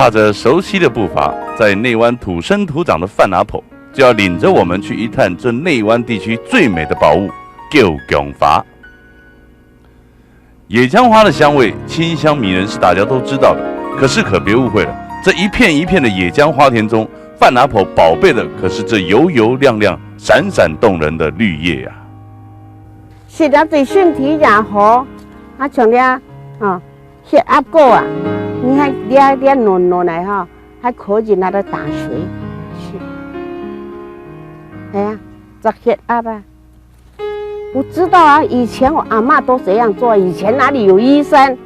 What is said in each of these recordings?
踏着熟悉的步伐，在内湾土生土长的范阿婆就要领着我们去一探这内湾地区最美的宝物——九宫筏。野姜花的香味清香迷人，是大家都知道的。可是可别误会了，这一片一片的野姜花田中，范阿婆宝贝的可是这油油亮亮、闪闪动人的绿叶呀！是的，对身体也好。啊，像咧，血压高啊，你看咧暖暖来哈，还可以拿来打水。是，哎呀，这血压啊。我知道啊，以前我阿嬷都这样做。以前哪里有医生？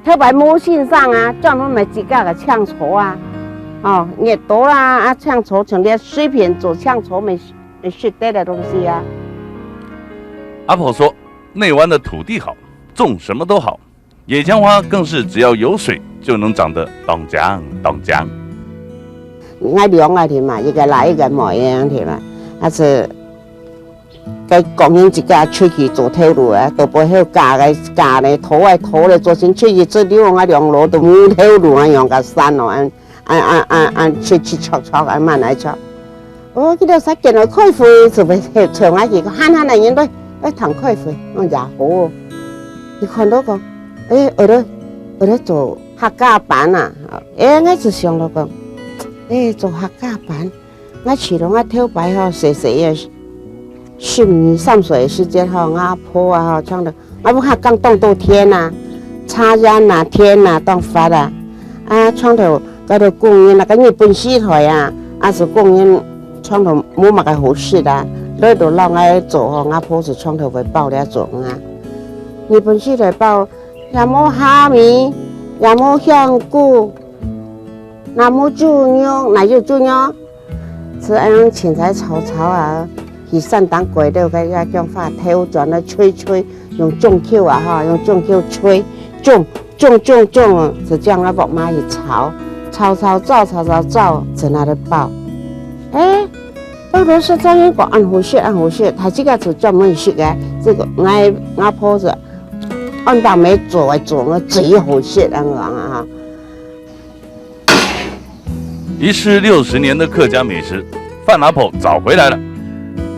特别毛线上啊，专门买几个呛草啊，热多啦啊，呛草像咧水片做呛草没学得的东西啊。阿婆说，内湾的土地好，种什么都好，野姜花更是只要有水就能长得当浆当浆。爱凉啊，添嘛，一个来一个冇一样添嘛，还是。该供应一家出去做头路啊，都不晓架咧，土咧，做成出去做了啊，两路都冇头路啊，样个山咯，切戳啊，慢来戳。哦，佢哋使见到开会，就会唱下嘢，喊嚟人都谈开会，我也好哦。你看到讲，我咧做客家班啊，我就想到讲，做客家班，我去了我头摆吼，细嘅。12、13岁的时间阿婆啊唱的，我看刚动到天呐，插秧呐，天呐，当发啦，唱头嗰度供应那个日本戏台啊，是供应唱头冇乜个好事啦，来度让我做阿婆是唱头会包了做啊，日本戏台包也冇虾米，也冇香菇，那冇猪肉，哪有猪肉？是样芹菜炒啊。去山当鬼的，个要姜花头转来吹，用重口啊用重口吹，重，是这样来把蚂蚁炒，在那里爆。到底是这样一个按火穴，他这个是专门学的，这个我婆子按到没做我最好学啊。遗失60年的客家美食，范阿婆找回来了。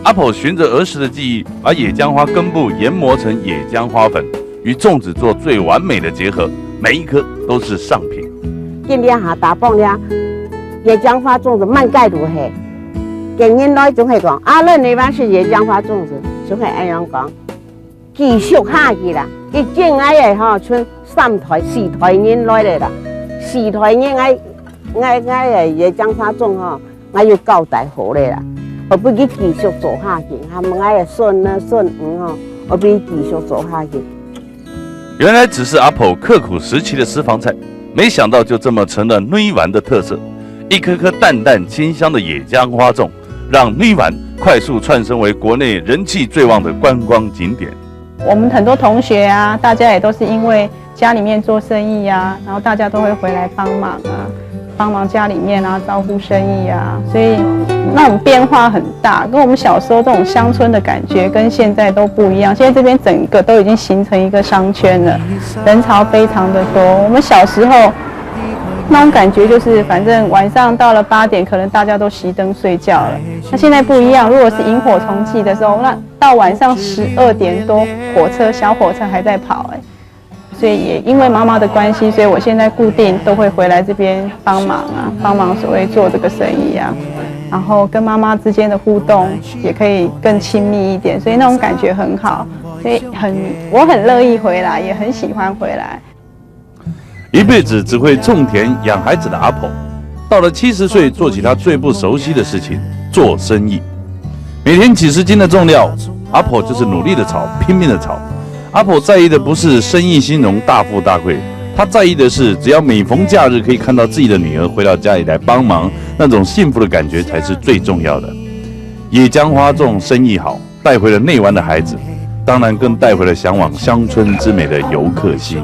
阿婆循着儿时的记忆，把野姜花根部研磨成野姜花粉，与粽子做最完美的结合，每一颗都是上品。今年打棒了，野姜花粽子满街都是。今年来总系讲，咱那边是野姜花粽子，总系安样讲，继续下去啦。佢正爱剩3台4台人来了啦，4台人爱野姜花粽我要交代好咧啦。我不给继续做下去，他们爱顺我不继续做下去。原来只是阿婆刻苦时期的私房菜，没想到就这么成了内湾的特色。一颗颗淡淡清香的野姜花粽，让内湾快速窜升为国内人气最旺的观光景点。我们很多同学啊，大家也都是因为家里面做生意啊，然后大家都会回来帮忙啊。帮忙家里面啊，照顾生意啊，所以那种变化很大，跟我们小时候这种乡村的感觉跟现在都不一样。现在这边整个都已经形成一个商圈了，人潮非常的多。我们小时候那种感觉就是，反正晚上到了8点，可能大家都熄灯睡觉了。那现在不一样，如果是萤火虫季的时候，那到晚上12点多，小火车还在跑所以也因为妈妈的关系，所以我现在固定都会回来这边帮忙所谓做这个生意啊，然后跟妈妈之间的互动也可以更亲密一点，所以那种感觉很好，所以我很乐意回来，也很喜欢回来。一辈子只会种田养孩子的阿婆，到了70岁，做起她最不熟悉的事情——做生意。每天几十斤的重料，阿婆就是努力的炒，拼命的炒。阿婆在意的不是生意兴隆、大富大贵，她在意的是，只要每逢假日可以看到自己的女儿回到家里来帮忙，那种幸福的感觉才是最重要的。野姜花粽生意好，带回了内湾的孩子，当然更带回了向往乡村之美的游客心。